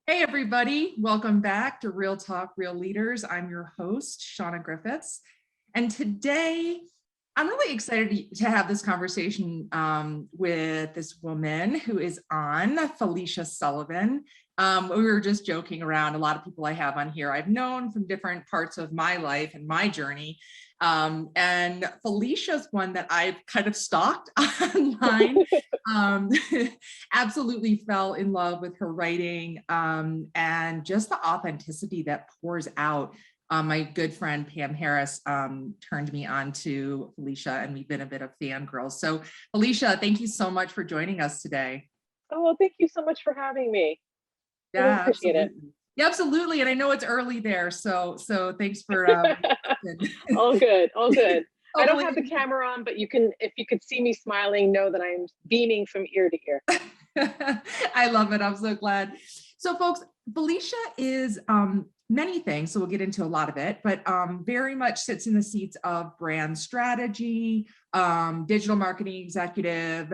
Hey, everybody. Welcome back to Real Talk, Real Leaders. I'm your host, Shauna Griffiths. And today, I'm really excited to have this conversation with this woman who is on, Felicia Sullivan. We were just joking around. A lot of people I have on here I've known from different parts of my life and my journey. And Felicia's one that I've kind of stalked online. Absolutely fell in love with her writing and just the authenticity that pours out. My good friend Pam Harris turned me on to Felicia, and we've been a bit of fangirls. So Felicia, thank you so much for joining us today. Oh, well, thank you so much for having me. I really Yeah, appreciate it. absolutely. Yeah, absolutely. And I know it's early there, so thanks for All good, all good. I don't hopefully. have the camera on, but if you could see me smiling, know that I'm beaming from ear to ear. I love it. I'm so glad. So folks, Felicia is many things, so we'll get into a lot of it, but very much sits in the seats of brand strategy, digital marketing executive,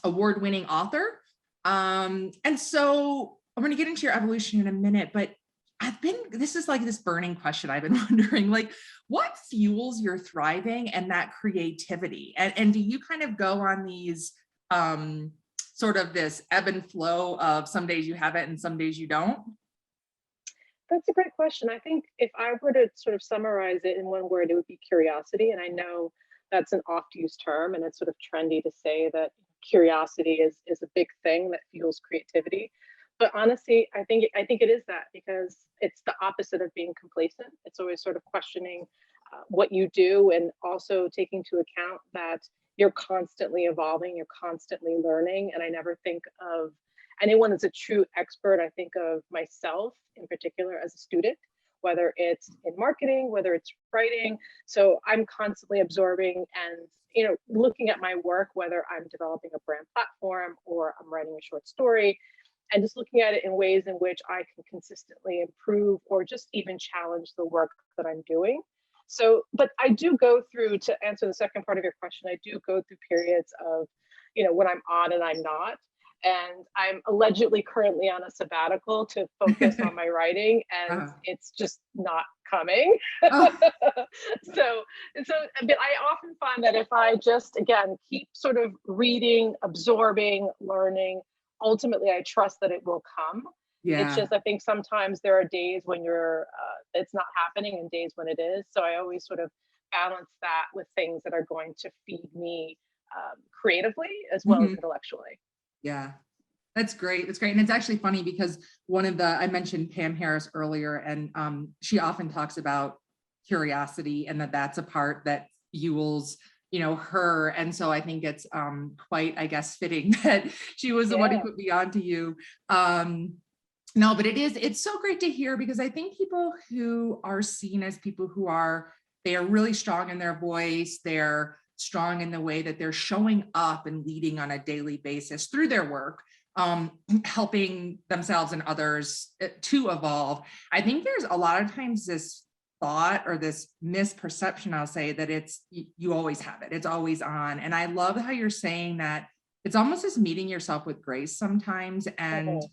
award-winning author. And so I'm going to get into your evolution in a minute, but this is like this burning question I've been wondering, like, what fuels your thriving and that creativity? And do you kind of go on these sort of this ebb and flow of some days you have it and some days you don't? That's a great question. I think if I were to sort of summarize it in one word, it would be curiosity. And I know that's an oft-used term, and it's sort of trendy to say that curiosity is a big thing that fuels creativity. But honestly, I think it is that, because it's the opposite of being complacent. It's always sort of questioning what you do, and also taking into account that you're constantly evolving, you're constantly learning. And I never think of anyone as a true expert. I think of myself in particular as a student, whether it's in marketing, whether it's writing. So I'm constantly absorbing and looking at my work, whether I'm developing a brand platform or I'm writing a short story, and just looking at it in ways in which I can consistently improve or just even challenge the work that I'm doing. So, but I do go through, to answer the second part of your question, I do go through periods of, when I'm on and I'm not. And I'm allegedly currently on a sabbatical to focus on my writing, and Uh, it's just not coming. oh, But I often find that if I just, again, keep sort of reading, absorbing, learning, ultimately I trust that it will come. It's yeah. just, I think sometimes there are days when it's not happening and days when it is. So I always sort of balance that with things that are going to feed me creatively as well as Mhm. intellectually. Yeah. That's great. That's great. And it's actually funny because I mentioned Pam Harris earlier, and she often talks about curiosity and that's a part that fuels, her. And so I think it's quite, I guess, fitting that she was the one who Yeah. put me on to you. No, but it's so great to hear, because I think people who are seen as people they are really strong in their voice, they're strong in the way that they're showing up and leading on a daily basis through their work, helping themselves and others to evolve. I think there's a lot of times this thought or this misperception, I'll say, that you always have it, it's always on. And I love how you're saying that it's almost as meeting yourself with grace sometimes. And Mhm.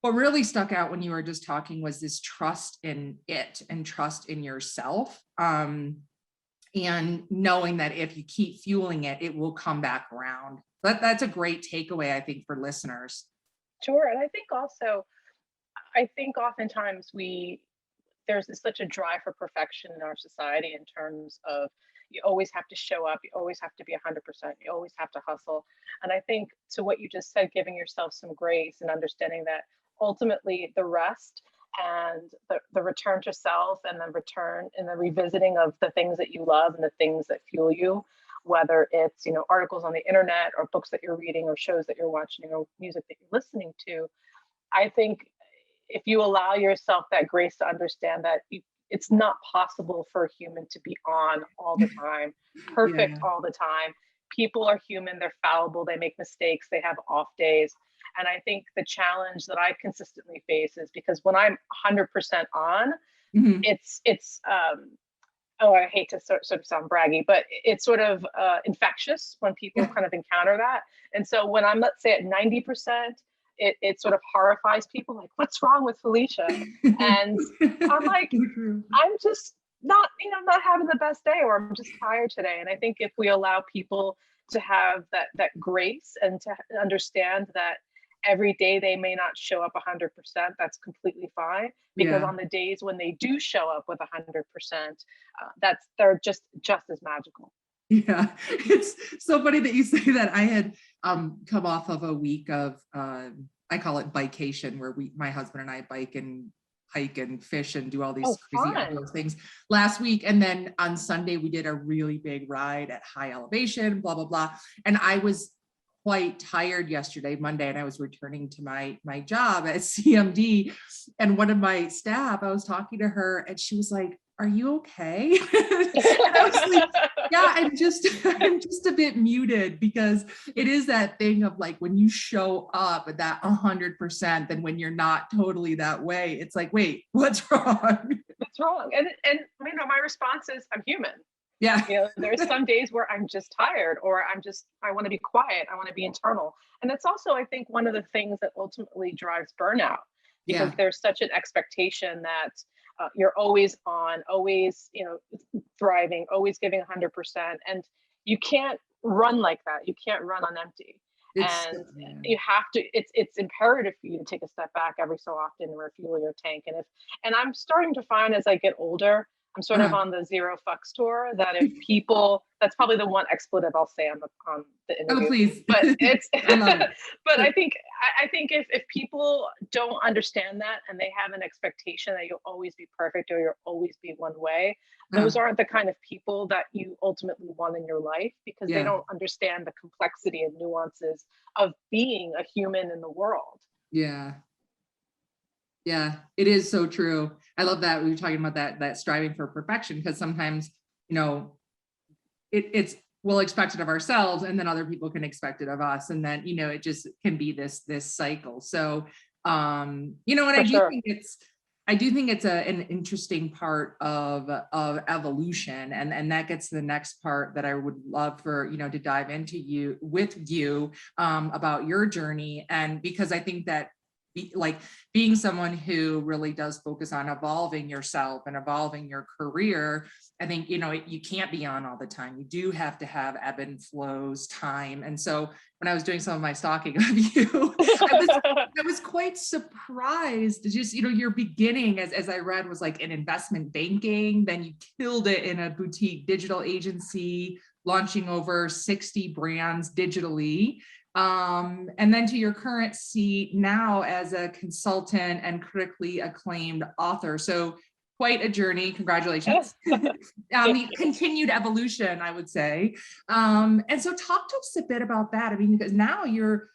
what really stuck out when you were just talking was this trust in it and trust in yourself. And knowing that if you keep fueling it, it will come back around. That's a great takeaway, I think, for listeners. Sure. And I think oftentimes there's such a drive for perfection in our society, in terms of you always have to show up, you always have to be 100%, you always have to hustle. And I think, to what you just said, giving yourself some grace and understanding that ultimately the rest and the return to self, and the return and the revisiting of the things that you love and the things that fuel you, whether it's articles on the internet or books that you're reading or shows that you're watching or music that you're listening to. I think if you allow yourself that grace to understand that it's not possible for a human to be on all the time, perfect Yeah. all the time. People are human, they're fallible, they make mistakes, they have off days. And I think the challenge that I consistently face is, because when I'm 100% on, Mhm. it's oh, I hate to sort of sound braggy, but it's sort of infectious when people Yeah. kind of encounter that. And so when I'm, let's say, at 90%, it sort of horrifies people, like, what's wrong with Felicia? And I'm like, I'm just not, not having the best day, or I'm just tired today. And I think if we allow people to have that grace and to understand that every day they may not show up 100%, that's completely fine. Because Yeah. on the days when they do show up with 100%, they're just as magical. Yeah, it's so funny that you say that. I had come off of a week of I call it bikecation, where my husband and I bike and hike and fish and do all Oh, these crazy fun. outdoor things last week. And then on Sunday we did a really big ride at high elevation, blah blah blah. And I was quite tired yesterday, Monday, and I was returning to my job at CMD, and one of my staff, I was talking to her and she was like, "Are you okay?" And I was like, yeah, I'm just I'm just a bit muted, because it is that thing of like, when you show up at that 100%, then when you're not totally that way, it's like, wait, what's wrong? What's wrong? And my response is, I'm human. Yeah. There's some days where I'm just tired, or I want to be quiet. I want to be internal. And that's also, I think, one of the things that ultimately drives burnout, because Yeah. there's such an expectation that you're always on, always, thriving, always giving 100%. And you can't run like that. You can't run on empty. It's And you have to, it's imperative for you to take a step back every so often and refuel your tank. And I'm starting to find, as I get older, I'm sort of on the zero fucks tour, that if people, that's probably the one expletive I'll say on the interview. Oh, please. But it's, I love it. but I think if people don't understand that, and they have an expectation that you'll always be perfect or you'll always be one way, those aren't the kind of people that you ultimately want in your life, because they Yeah. don't understand the complexity and nuances of being a human in the world. Yeah. Yeah, it is so true. I love that we were talking about that striving for perfection, because sometimes, it's we'll expect it of ourselves, and then other people can expect it of us, and then it just can be this cycle. So and For sure. I do think it's an interesting part of evolution, and that gets to the next part that I would love for to dive into with you about your journey. And because I think that being someone who really does focus on evolving yourself and evolving your career, I think, you can't be on all the time. You do have to have ebb and flows, time. And so when I was doing some of my stalking of you, I was quite surprised. Just, your beginning, as I read, was like in investment banking. Then you killed it in a boutique digital agency, launching over 60 brands digitally. And then to your current seat now as a consultant and critically acclaimed author. So quite a journey. Congratulations. The continued evolution, I would say. And so talk to us a bit about that. I mean, because now you're,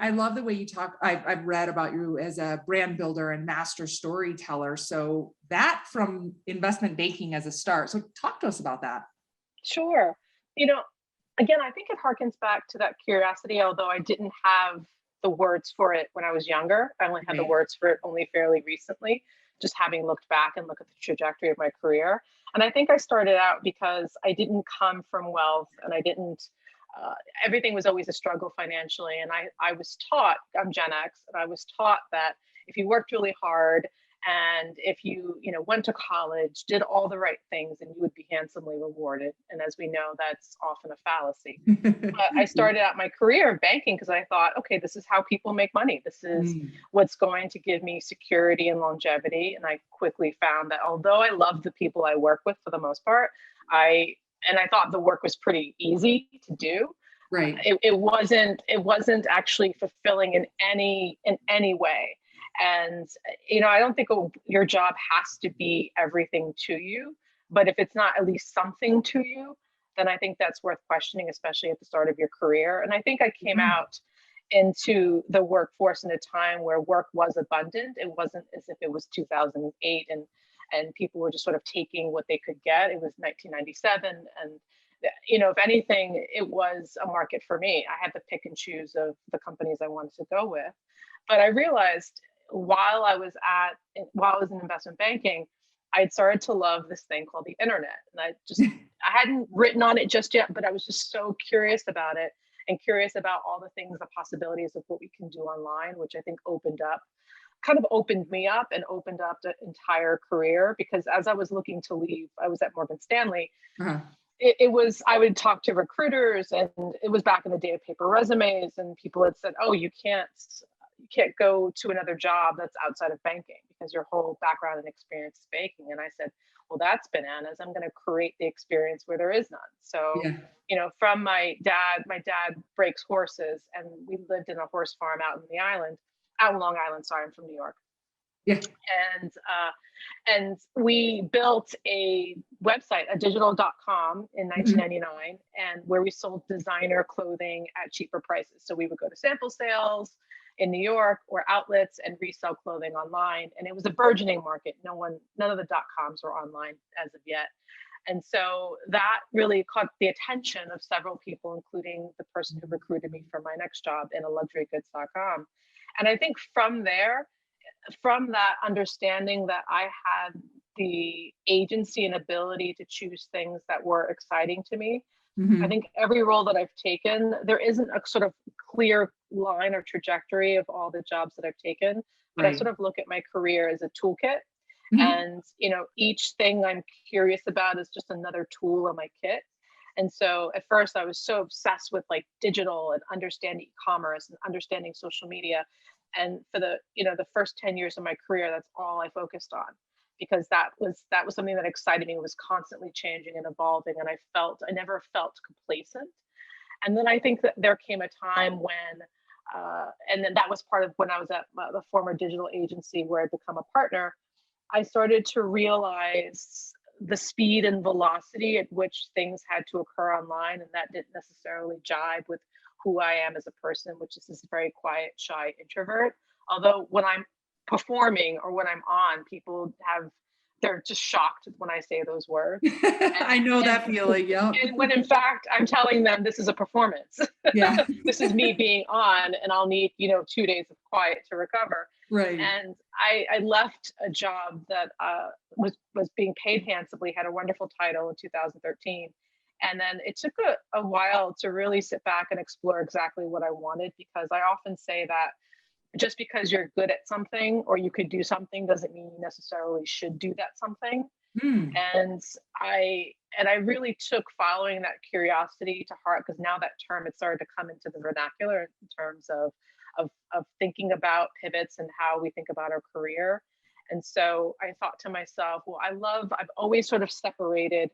I love the way you talk. I've read about you as a brand builder and master storyteller. So that from investment banking as a start. So talk to us about that. Sure. Again, I think it harkens back to that curiosity, although I didn't have the words for it when I was younger. I only had the words for it only fairly recently, just having looked back and look at the trajectory of my career. And I think I started out because I didn't come from wealth, and I didn't, everything was always a struggle financially. And I was taught, I'm Gen X, and I was taught that if you worked really hard, and if you, went to college, did all the right things, and you would be handsomely rewarded. And as we know, that's often a fallacy. But I started out my career in banking because I thought, okay, this is how people make money. This is what's going to give me security and longevity. And I quickly found that although I love the people I work with for the most part, I thought the work was pretty easy to do. Right. It wasn't actually fulfilling in any way. And, I don't think your job has to be everything to you, but if it's not at least something to you, then I think that's worth questioning, especially at the start of your career. And I think I came out into the workforce in a time where work was abundant. It wasn't as if it was 2008 and people were just sort of taking what they could get. It was 1997. And, if anything, it was a market for me. I had to pick and choose of the companies I wanted to go with. But I realized while I was in investment banking, I'd started to love this thing called the internet. And I hadn't written on it just yet, but I was just so curious about it. and curious about all the things, the possibilities of what we can do online, which I think kind of opened me up and opened up the entire career. Because as I was looking to leave, I was at Morgan Stanley. Uh-huh. It was, I would talk to recruiters, and it was back in the day of paper resumes, and people had said, oh, you can't go to another job that's outside of banking because your whole background and experience is banking. And I said, well, that's bananas. I'm going to create the experience where there is none. So, Yeah. from my dad breaks horses, and we lived in a horse farm out in Long Island. Sorry, I'm from New York. Yeah. And we built a website, a digital.com in Mhm. 1999, and where we sold designer clothing at cheaper prices. So we would go to sample sales in New York or outlets and resell clothing online. And it was a burgeoning market. None of the .coms were online as of yet. And so that really caught the attention of several people, including the person who recruited me for my next job in a luxurygoods.com. And I think from there, from that understanding that I had the agency and ability to choose things that were exciting to me, I Mhm. think every role that I've taken, there isn't a sort of clear line or trajectory of all the jobs that I've taken, but I Right. sort of look at my career as a toolkit. Mhm. And, each thing I'm curious about is just another tool in my kit. And so at first I was so obsessed with like digital and understanding e-commerce and understanding social media. And for the first 10 years of my career, that's all I focused on, because that was something that excited me. It was constantly changing and evolving. And I never felt complacent. And then I think that there came a time when, and then that was part of when I was at the former digital agency where I'd become a partner. I started to realize the speed and velocity at which things had to occur online, and that didn't necessarily jibe with who I am as a person, which is this very quiet, shy introvert. Although when I'm performing or when I'm on, they're just shocked when I say those words. I know And that feeling. Yep. and when in fact I'm telling them this is a performance. Yeah. This is me being on, and I'll need 2 days of quiet to recover. Right. And I left a job that was being paid handsomely, had a wonderful title in 2013. And then it took a while to really sit back and explore exactly what I wanted, because I often say that just because you're good at something or you could do something doesn't mean you necessarily should do that something. Mm. And I really took following that curiosity to heart, because now that term had started to come into the vernacular in terms of thinking about pivots and how we think about our career. And so I thought to myself, well, I've always sort of separated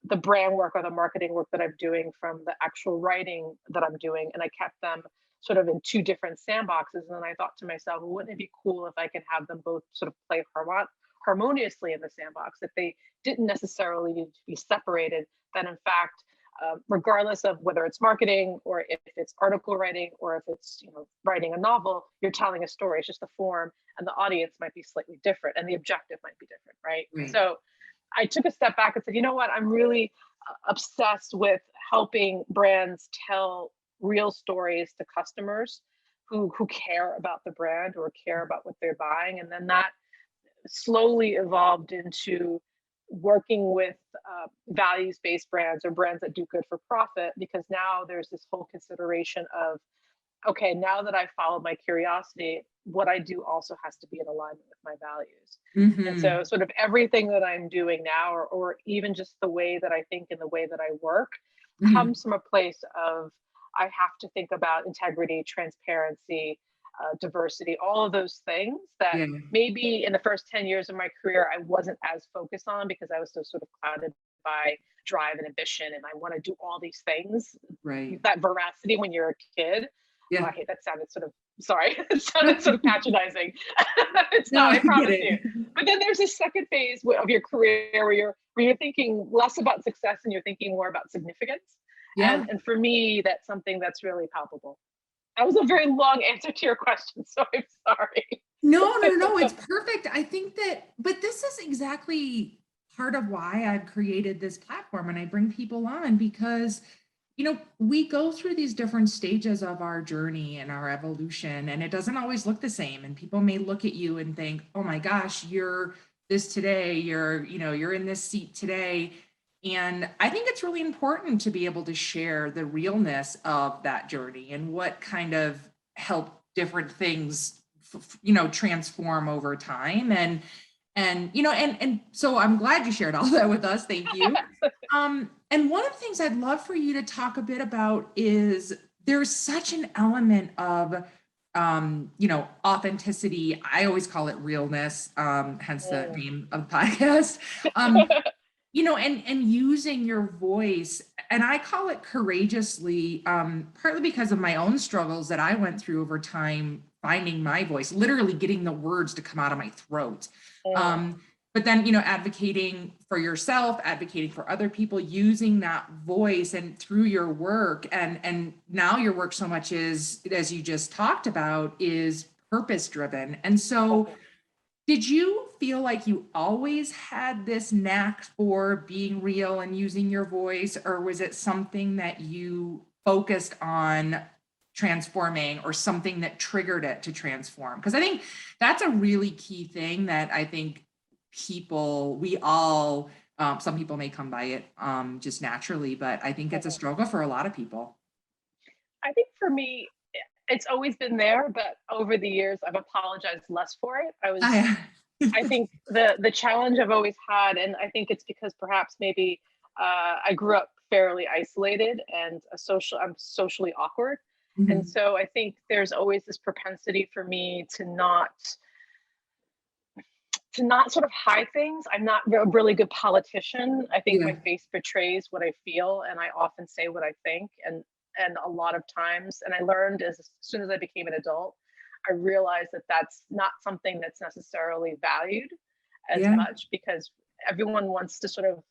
the brand work or the marketing work that I'm doing from the actual writing that I'm doing. And I kept them sort of in two different sandboxes. And then I thought to myself, well, wouldn't it be cool if I could have them both sort of play harmoniously in the sandbox, that they didn't necessarily need to be separated, that in fact, regardless of whether it's marketing or if it's article writing or if it's writing a novel, you're telling a story. It's just the form, and the audience might be slightly different and the objective might be different, right? Right. So I took a step back and said, you know what, I'm really obsessed with helping brands tell real stories to customers who care about the brand or care about what they're buying. And then that slowly evolved into working with values-based brands or brands that do good for profit, because now there's this whole consideration of, okay, now that I've followed my curiosity, what I do also has to be in alignment with my values. And so Mhm. sort of everything that I'm doing now, or even just the way that I think and the way that I work, Mhm. comes from a place of, I have to think about integrity, transparency, diversity, all of those things that Yeah. maybe in the first 10 years of my career, I wasn't as focused on, because I was so sort of clouded by drive and ambition. And I want to do all these things, Right. that veracity when you're a kid. Oh, Yeah. I hate that sounded sort of, sorry, it No, sounded sort of patronizing. It's no, not, I I get promise it. you. But then there's this second phase of your career where you're thinking less about success and you're thinking more about significance. And Yeah. and for me, that's something that's really palpable. That was a very long answer to your question, so I'm sorry. No, no, no, it's perfect. I think that, but this is exactly part of why I've created this platform and I bring people on because, we go through these different stages of our journey and our evolution, and it doesn't always look the same. And people may look at you and think, oh my gosh, you're this today, you're in this seat today. And I think it's really important to be able to share the realness of that journey and what kind of helped different things, transform over time. And so I'm glad you shared all that with us. Thank you. And one of the things I'd love for you to talk a bit about is there's such an element of authenticity. I always call it realness, hence the Mm. name of the podcast. Um, and using your voice, and I call it courageously, partly because of my own struggles that I went through over time, finding my voice, literally getting the words to come out of my throat. Mm. Um, but then, advocating for yourself, advocating for other people, using that voice and through your work, and now your work so much is, as you just talked about, is purpose driven. And so did you feel like you always had this knack for being real and using your voice, or was it something that you focused on transforming or something that triggered it to transform? Because I think that's a really key thing that I think we all, some people may come by it just naturally, but I think it's a struggle for a lot of people. I think for me, it's always been there, but over the years, I've apologized less for it. I, I think the challenge I've always had, and I think it's because perhaps maybe I grew up fairly isolated and I'm socially awkward. And Mhm. so I think there's always this propensity for me to not sort of hide things. I'm not a really good politician. I think my Yeah. face betrays what I feel, and I often say what I think. And a lot of times, and I learned as soon as I became an adult, I realized that that's not something that's necessarily valued as Yeah. much because everyone wants to sort of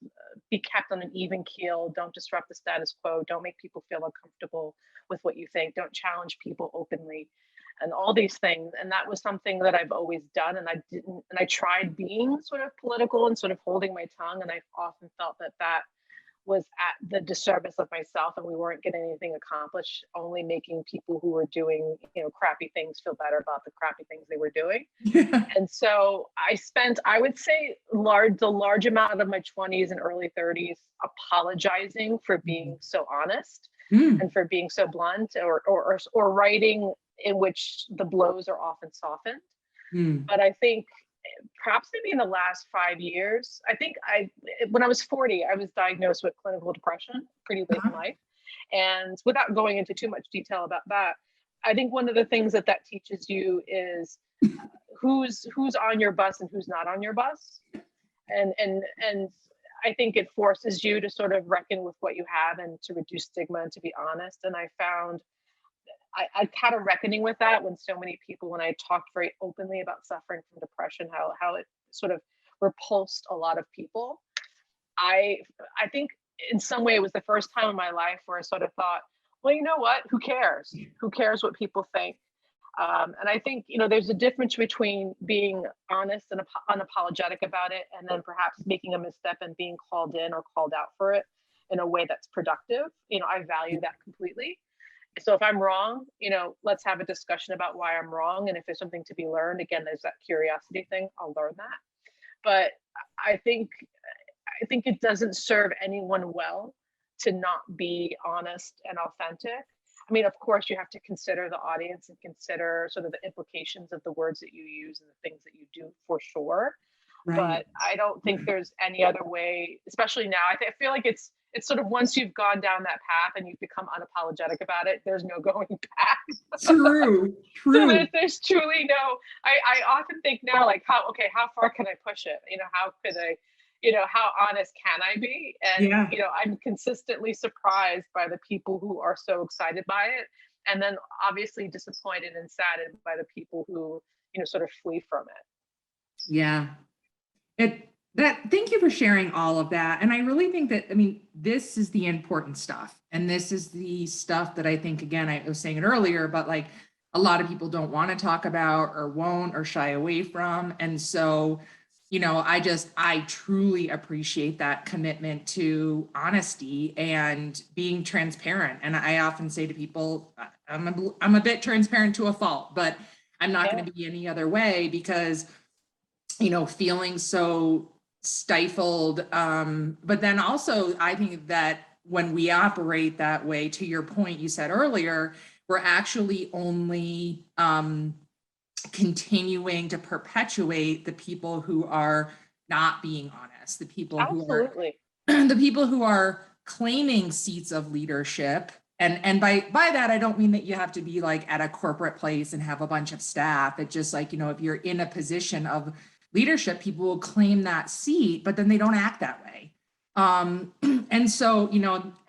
be kept on an even keel. Don't disrupt the status quo. Don't make people feel uncomfortable with what you think. Don't challenge people openly and all these things. And that was something that I've always done. And I tried being sort of political and sort of holding my tongue. And I often felt that that was at the disservice of myself and we weren't getting anything accomplished, only making people who were doing, crappy things feel better about the crappy things they were doing. Yeah. And so I spent, I would say, the large amount of my 20s and early 30s apologizing for being so honest Mm. and for being so blunt, or writing in which the blows are often softened. Mm. But I think perhaps maybe in the last 5 years, I think when I was 40, I was diagnosed with clinical depression pretty late in Uh-huh. life. And without going into too much detail about that, I think one of the things that teaches you is who's on your bus and who's not on your bus. And I think it forces you to sort of reckon with what you have and to reduce stigma and to be honest. And I found I had a reckoning with that when so many people, when I talked very openly about suffering from depression, how it sort of repulsed a lot of people. I I think in some way it was the first time in my life where I sort of thought, well, you know what? Who cares? Who cares what people think? And I think there's a difference between being honest and unapologetic about it, and then perhaps making a misstep and being called in or called out for it in a way that's productive. I value that completely. So if I'm wrong, let's have a discussion about why I'm wrong. And if there's something to be learned, again, there's that curiosity thing. I'll learn that. But I think I think it doesn't serve anyone well to not be honest and authentic. I mean, of course, you have to consider the audience and consider sort of the implications of the words that you use and the things that you do for sure. Right. But I don't think there's any other way, especially now. I feel like it's sort of once you've gone down that path and you've become unapologetic about it, there's no going back. True. So True. there's truly no. I often think now, like, how far can I push it? How could I, how honest can I be? And Yeah. I'm consistently surprised by the people who are so excited by it, and then obviously disappointed and saddened by the people who sort of flee from it. Yeah. Thank you for sharing all of that. And I really think that, I mean, this is the important stuff. And this is the stuff that I think, again, I was saying it earlier, but like a lot of people don't want to talk about or won't or shy away from. And so, I truly appreciate that commitment to honesty and being transparent. And I often say to people, I'm a bit transparent to a fault, but I'm not Yeah. going to be any other way because feeling so stifled. But then also, I think that when we operate that way, to your point you said earlier, we're actually only continuing to perpetuate the people who are not being honest, the people who are Absolutely. the people who are claiming seats of leadership. And by that, I don't mean that you have to be like at a corporate place and have a bunch of staff. It's just like, if you're in a position of leadership, people will claim that seat, but then they don't act that way. And so,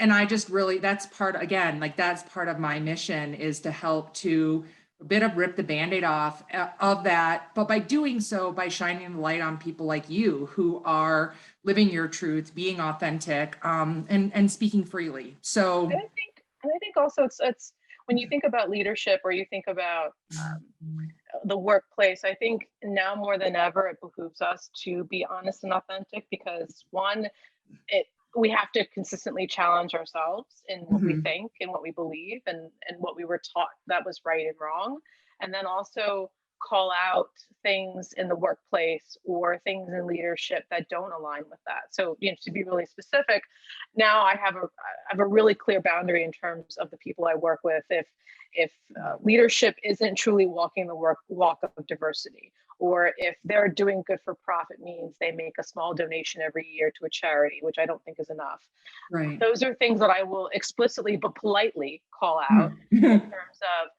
and I just really, that's part, again, like that's part of my mission, is to help to a bit of rip the Band-Aid off of that. But by doing so, by shining the light on people like you who are living your truth, being authentic, and speaking freely. So And I think also it's when you think about leadership, or you think about the workplace, I think now more than ever it behooves us to be honest and authentic, because one, we have to consistently challenge ourselves in what we think and what we believe, and what we were taught that was right and wrong, and then also call out things in the workplace or things in leadership that don't align with that. So, to be really specific, now I have a really clear boundary in terms of the people I work with. If leadership isn't truly walking the walk of diversity, or if they're doing good for profit means they make a small donation every year to a charity, which I don't think is enough. right. Those are things that I will explicitly but politely call out in terms of,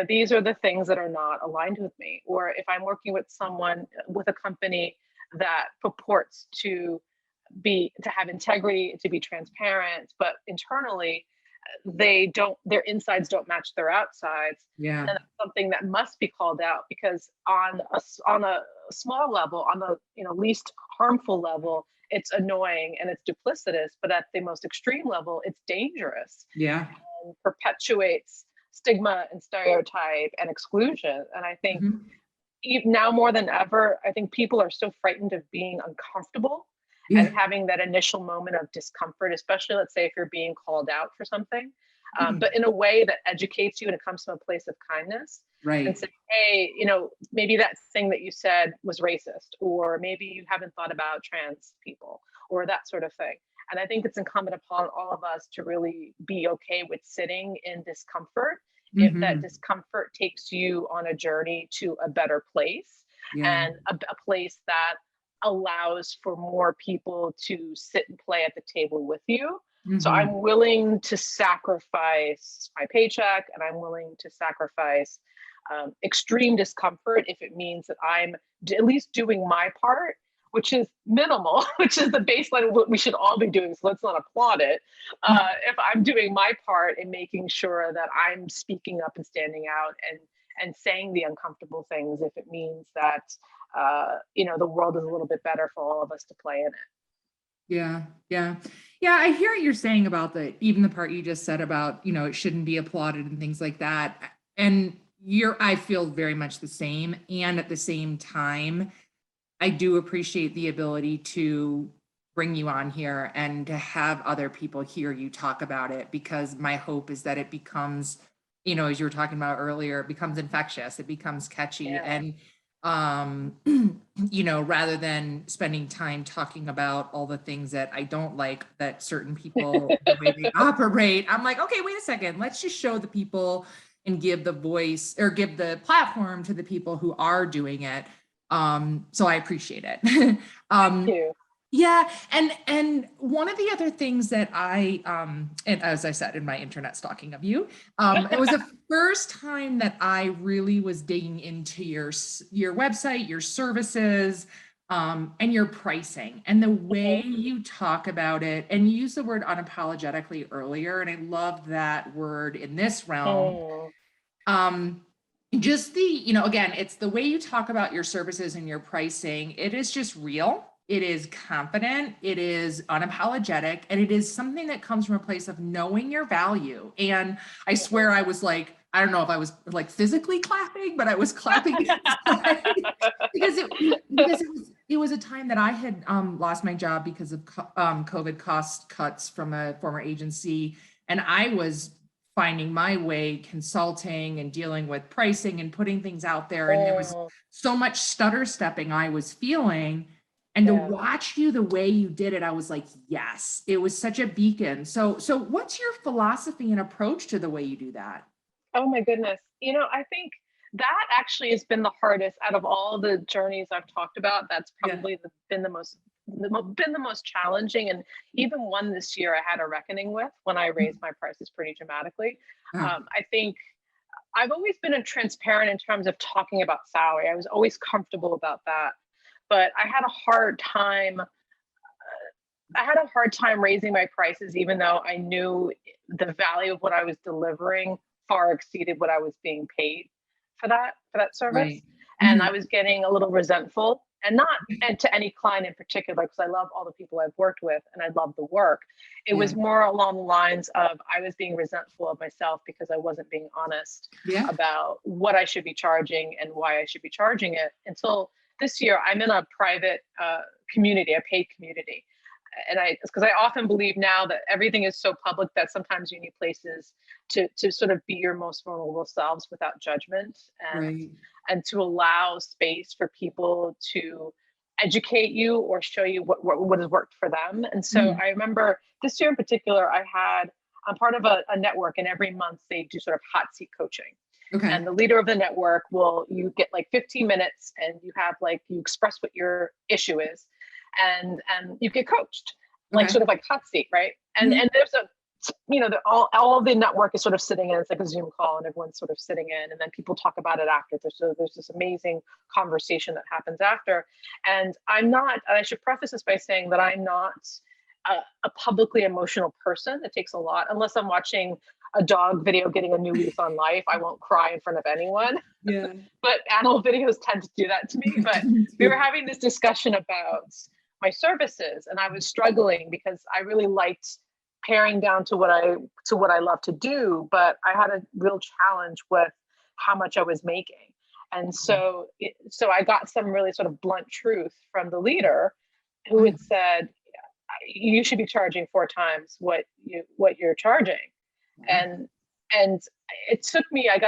these are the things that are not aligned with me. Or if I'm working with a company that purports to have integrity, to be transparent, but internally their insides don't match their outsides, Yeah. then that's something that must be called out, because on a small level, on the least harmful level, it's annoying and it's duplicitous, but at the most extreme level, it's dangerous Yeah. and perpetuates stigma and stereotype and exclusion. And I think now more than ever, I think people are so frightened of being uncomfortable Yeah. and having that initial moment of discomfort, especially, let's say, if you're being called out for something, but in a way that educates you and it comes from a place of kindness, and Right. say, hey, maybe that thing that you said was racist, or maybe you haven't thought about trans people, or that sort of thing. And I think it's incumbent upon all of us to really be okay with sitting in discomfort if that discomfort takes you on a journey to a better place, Yeah. and a place that allows for more people to sit and play at the table with you. So I'm willing to sacrifice my paycheck, and I'm willing to sacrifice extreme discomfort if it means that I'm at least doing my part, which is minimal, which is the baseline of what we should all be doing. So let's not applaud it. If I'm doing my part in making sure that I'm speaking up and standing out, and saying the uncomfortable things, if it means that the world is a little bit better for all of us to play in it. Yeah. Yeah. Yeah. I hear what you're saying about even the part you just said about, it shouldn't be applauded and things like that. And I feel very much the same. And at the same time, I do appreciate the ability to bring you on here and to have other people hear you talk about it, because my hope is that it becomes, as you were talking about earlier, it becomes infectious, it becomes catchy. Yeah. And rather than spending time talking about all the things that I don't like that certain people, the way they operate, I'm like, okay, wait a second, let's just show the people and give the voice, or give the platform to the people who are doing it. So I appreciate it. Thank you. Yeah. And one of the other things that and as I said in my internet stalking of you, it was the first time that I really was digging into your website, your services, and your pricing, and the way you talk about it. And you used the word unapologetically earlier, and I love that word in this realm. Just again, it's the way you talk about your services and your pricing. It is just real. It is confident. It is unapologetic. And it is something that comes from a place of knowing your value. And I swear I was like, I don't know if I was like physically clapping, but I was clapping because it was a time that I had lost my job because of COVID cost cuts from a former agency. And I was finding my way consulting and dealing with pricing and putting things out there. And there was so much stutter stepping I was feeling. And to Yeah. watch you the way you did it, I was like, yes, it was such a beacon. So what's your philosophy and approach to the way you do that? Oh my goodness. I think that actually has been the hardest out of all the journeys I've talked about. That's Yeah. probably been the most challenging, and even one this year I had a reckoning with when I raised my prices pretty dramatically. Uh, I think I've always been a transparent in terms of talking about salary. I was always comfortable about that, but I had a hard time raising my prices, even though I knew the value of what I was delivering far exceeded what I was being paid for that service. right. And Mhm. I was getting a little resentful, and not and to any client in particular, because I love all the people I've worked with and I love the work. It Yeah. was more along the lines of I was being resentful of myself because I wasn't being honest Yeah. about what I should be charging and why I should be charging it. Until this year, I'm in a private community, a paid community, and because I often believe now that everything is so public that sometimes you need places to sort of be your most vulnerable selves without judgment, and Right. and to allow space for people to educate you or show you what has worked for them. And so Mhm. I remember this year in particular, I'm part of a network, and every month they do sort of hot seat coaching. Okay. And the leader of the network you get like 15 minutes, and you express what your issue is, and you get coached, like Okay. sort of like hot seat, right? And Mhm. and there's all of the network is sort of sitting in. It's like a Zoom call, and everyone's sort of sitting in, and then people talk about it after. There's this amazing conversation that happens after. And I should preface this by saying that I'm not a publicly emotional person. It takes a lot, unless I'm watching a dog video getting a new lease on life. I won't cry in front of anyone, Yeah. but animal videos tend to do that to me. But we were having this discussion about my services, and I was struggling because I really liked paring down to what I love to do, but I had a real challenge with how much I was making. And so I got some really sort of blunt truth from the leader, who Mm. had said, you should be charging 4 times what you're charging. Yeah. And it took me, I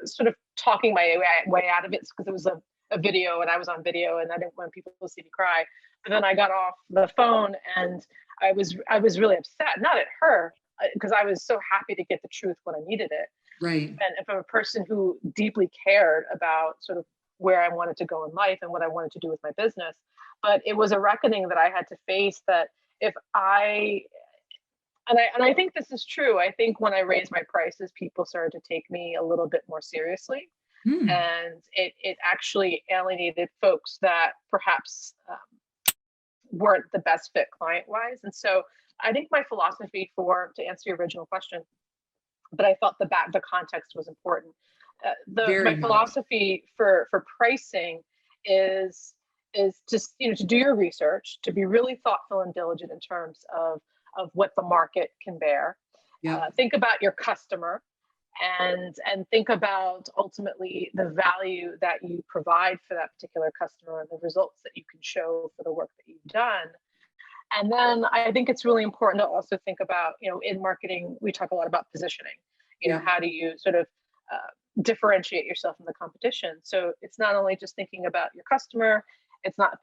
was sort of talking my way out of it, because it was a video, and I was on video, and I didn't want people to see me cry. But then I got off the phone, and I was really upset, not at her, because I was so happy to get the truth when I needed it. Right. And from a person who deeply cared about sort of where I wanted to go in life and what I wanted to do with my business. But it was a reckoning that I had to face, that if I and I think this is true. I think when I raised my prices, people started to take me a little bit more seriously, Mm. and it actually alienated folks that perhaps weren't the best fit client wise. And so I think my philosophy, for to answer your original question, but I felt the context was important. The Very My much. philosophy for pricing is just, to do your research, to be really thoughtful and diligent in terms of what the market can bear. Yep. Think about your customer, and think about ultimately the value that you provide for that particular customer and the results that you can show for the work that you've done. And then I think it's really important to also think about, in marketing, we talk a lot about positioning. Yeah. How do you sort of differentiate yourself from the competition? So it's not only just thinking about your customer, it's not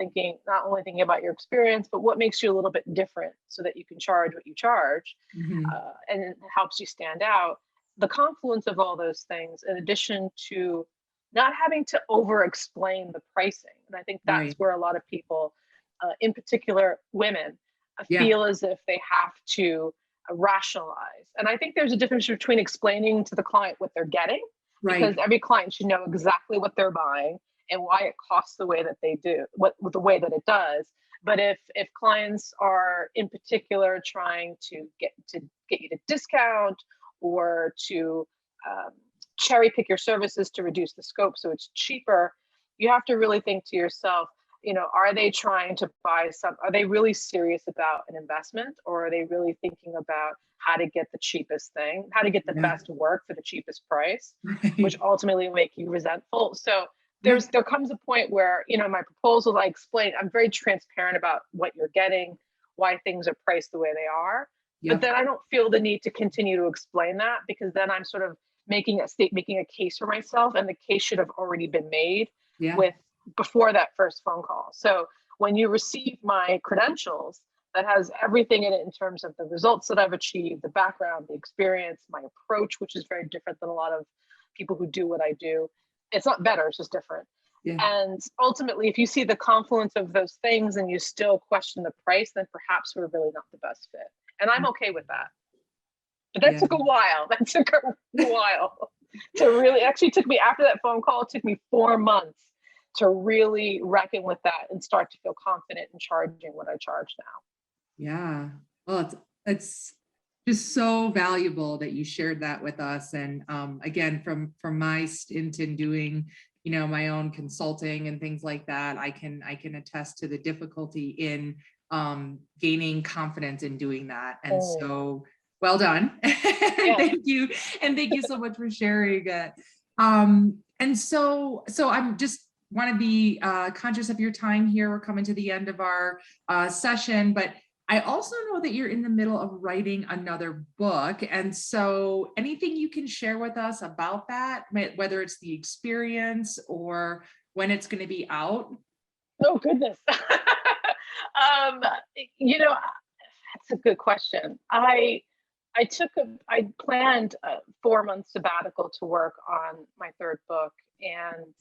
only thinking about your experience, but what makes you a little bit different so that you can charge what you charge, Mhm. and it helps you stand out. The confluence of all those things, in addition to not having to over explain the pricing. And I think that's Right. where a lot of people, in particular women, Yeah. feel as if they have to rationalize. And I think there's a difference between explaining to the client what they're getting, because Right. every client should know exactly what they're buying and why it costs the way that they do, the way that it does. But if clients are in particular trying to get you to discount, or to um, cherry pick your services to reduce the scope so it's cheaper, you have to really think to yourself, are they trying to are they really serious about an investment, or are they really thinking about how to get the cheapest thing, how to get the Yeah. best work for the cheapest price, which Right. ultimately will make you resentful. So Yeah. there comes a point where, my proposals, I explain, I'm very transparent about what you're getting, why things are priced the way they are. But Yep. then I don't feel the need to continue to explain that, because then I'm sort of making a case for myself, and the case should have already been made Yeah. with before that first phone call. So when you receive my credentials that has everything in it in terms of the results that I've achieved, the background, the experience, my approach, which is very different than a lot of people who do what I do. It's not better, it's just different. Yeah. And ultimately, if you see the confluence of those things and you still question the price, then perhaps we're really not the best fit. And I'm okay with that. But that took a while. That took a while to really, actually took me, after that phone call, it took me 4 months to really reckon with that and start to feel confident in charging what I charge now. Yeah. Well, it's just so valuable that you shared that with us. And again, from my stint in doing, my own consulting and things like that, I can attest to the difficulty in gaining confidence in doing that. And so well done. Thank you. And thank you so much for sharing it. And so I'm just want to be conscious of your time here. We're coming to the end of our session, but I also know that you're in the middle of writing another book. And so anything you can share with us about that, whether it's the experience or when it's going to be out? Oh, goodness. That's a good question. I planned a 4-month sabbatical to work on my third book. And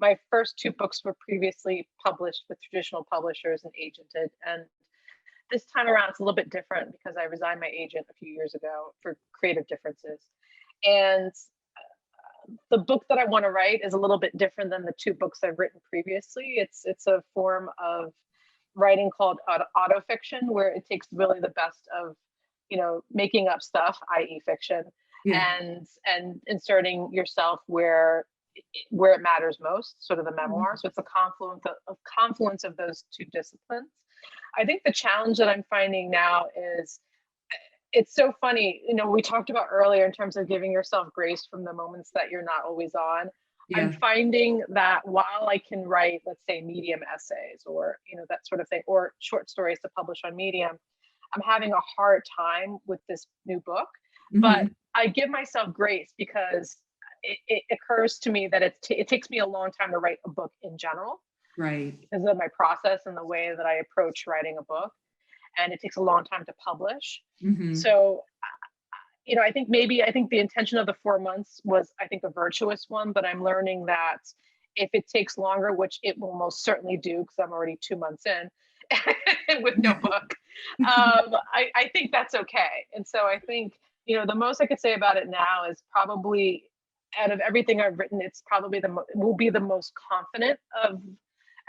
my first 2 books were previously published with traditional publishers and agented. And this time around, it's a little bit different because I resigned my agent a few years ago for creative differences. And the book that I want to write is a little bit different than the 2 books I've written previously. It's a form of writing called autofiction, where it takes really the best of, making up stuff, i.e. fiction, and inserting yourself where it matters most, sort of the memoir. So it's a confluence of those 2 disciplines. I think the challenge that I'm finding now is, it's so funny, we talked about earlier in terms of giving yourself grace from the moments that you're not always on. I'm finding that while I can write, let's say, Medium essays or, that sort of thing, or short stories to publish on Medium, I'm having a hard time with this new book. But I give myself grace because it occurs to me that it takes me a long time to write a book in general. Right. Because of my process and the way that I approach writing a book. And it takes a long time to publish. So, I think the intention of the 4 months was, I think, a virtuous one, but I'm learning that if it takes longer, which it will most certainly do, because I'm already 2 months in with no book, I think that's okay. And so I think, the most I could say about it now is probably, out of everything I've written, it's probably will be the most confident of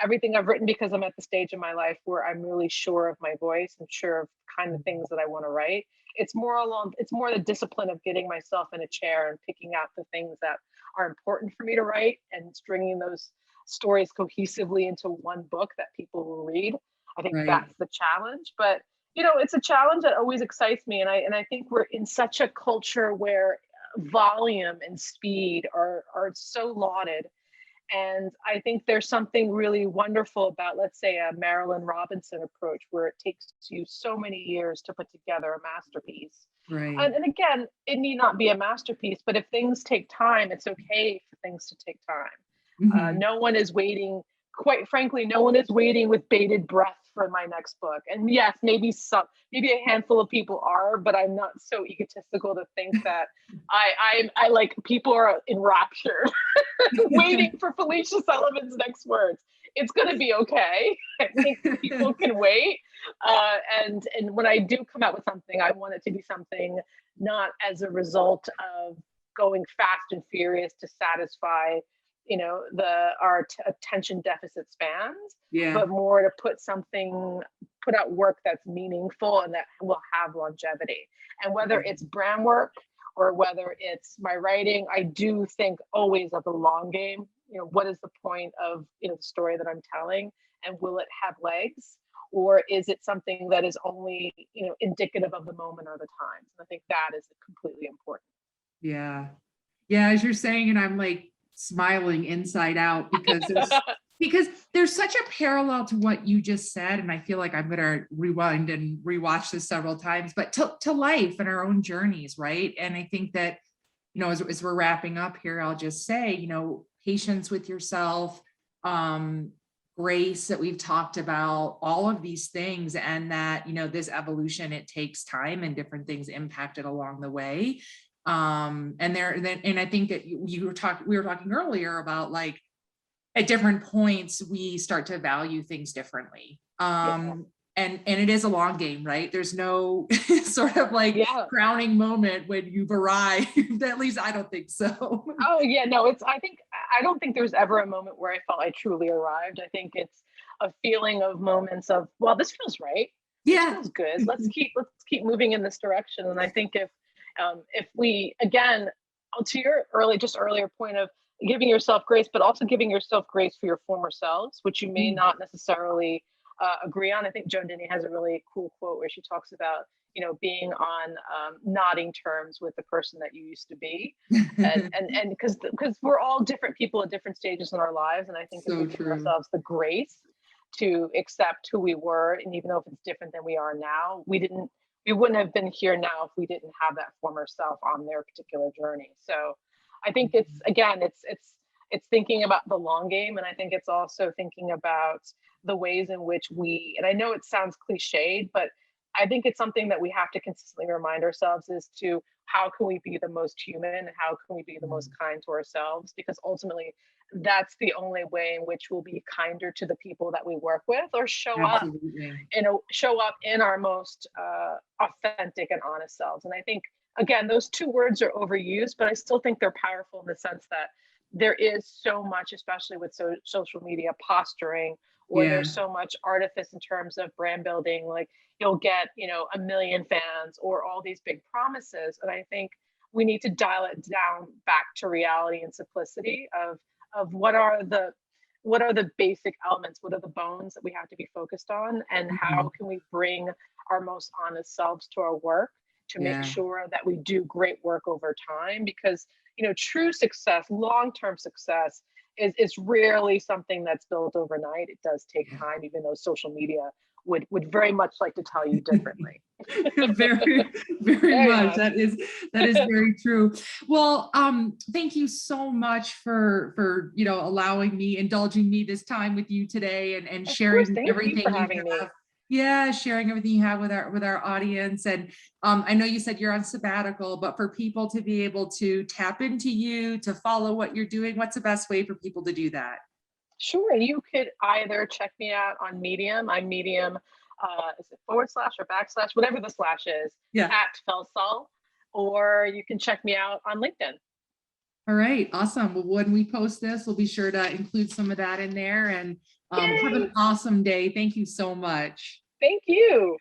everything I've written, because I'm at the stage in my life where I'm really sure of my voice and sure of kind of things that I want to write. It's more the discipline of getting myself in a chair and picking out the things that are important for me to write and stringing those stories cohesively into one book that people will read. I think that's the challenge, but it's a challenge that always excites me. And I think we're in such a culture where volume and speed are so lauded. And I think there's something really wonderful about, let's say, a Marilyn Robinson approach, where it takes you so many years to put together a masterpiece. Right. And again, it need not be a masterpiece, but if things take time, it's okay for things to take time. No one is waiting. Quite frankly, no one is waiting with bated breath for my next book. And yes, maybe a handful of people are, but I'm not so egotistical to think that I like people are enraptured waiting for Felicia Sullivan's next words. It's going to be okay. I think people can wait. And when I do come out with something, I want it to be something not as a result of going fast and furious to satisfy our attention deficit spans, but more to put out work that's meaningful and that will have longevity. And whether it's brand work or whether it's my writing, I do think always of the long game. What is the point of the story that I'm telling, and will it have legs, or is it something that is only indicative of the moment or the times? And I think that is completely important. Yeah, as you're saying, and I'm like smiling inside out, because there's such a parallel to what you just said. And I feel like I'm going to rewind and rewatch this several times, but to life and our own journeys. Right. And I think that, as we're wrapping up here, I'll just say, patience with yourself, grace that we've talked about, all of these things, and that, you know, this evolution, it takes time and different things impact it along the way. And I think that we were talking earlier about, like, at different points, we start to value things differently. Yeah. And it is a long game, right? There's no sort of like Yeah. crowning moment when you've arrived. At least I don't think so. Oh yeah, no, I don't think there's ever a moment where I felt I truly arrived. I think it's a feeling of moments of, well, this feels right. This Yeah. feels good. Let's keep moving in this direction. And I think if we, again, to your earlier point of giving yourself grace, but also giving yourself grace for your former selves, which you may not necessarily agree on. I think Joan Denny has a really cool quote where she talks about, you know, being on nodding terms with the person that you used to be, and because we're all different people at different stages in our lives, and I think if So we give true. ourselves the grace to accept who we were, and even though if it's different than we are now, we wouldn't have been here now if we didn't have that former self on their particular journey. So I think it's, again, it's thinking about the long game, and I think it's also thinking about the ways in which we, and I know it sounds cliched, but I think it's something that we have to consistently remind ourselves is to how can we be the most human and how can we be the most kind to ourselves, because ultimately that's the only way in which we'll be kinder to the people that we work with, or Absolutely. show up in our most authentic and honest selves. And I think, again, those two words are overused, but I still think they're powerful in the sense that there is so much, especially with social media posturing, or Yeah. there's so much artifice in terms of brand building, like you'll get, you know, 1 million fans or all these big promises. And I think we need to dial it down back to reality and simplicity of what are the basic elements, what are the bones that we have to be focused on, and how can we bring our most honest selves to our work to make Yeah. sure that we do great work over time. Because, you know, true success, long-term success is rarely something that's built overnight. It does take time, even though social media would very much like to tell you differently. Very, very Very much. much. That is very true. Well, thank you so much for, you know, indulging me this time with you today, and Of course, sharing thank you everything for you having me. have. Yeah, sharing everything you have with our audience. And I know you said you're on sabbatical, but for people to be able to tap into you, to follow what you're doing, what's the best way for people to do that? Sure, you could either check me out on Medium. I'm Medium, is it forward slash or backslash, whatever the slash is, Yeah. at Felsul, or you can check me out on LinkedIn. All right, awesome. Well, when we post this, we'll be sure to include some of that in there. And have Yay! an awesome day. Thank you so much. Thank you.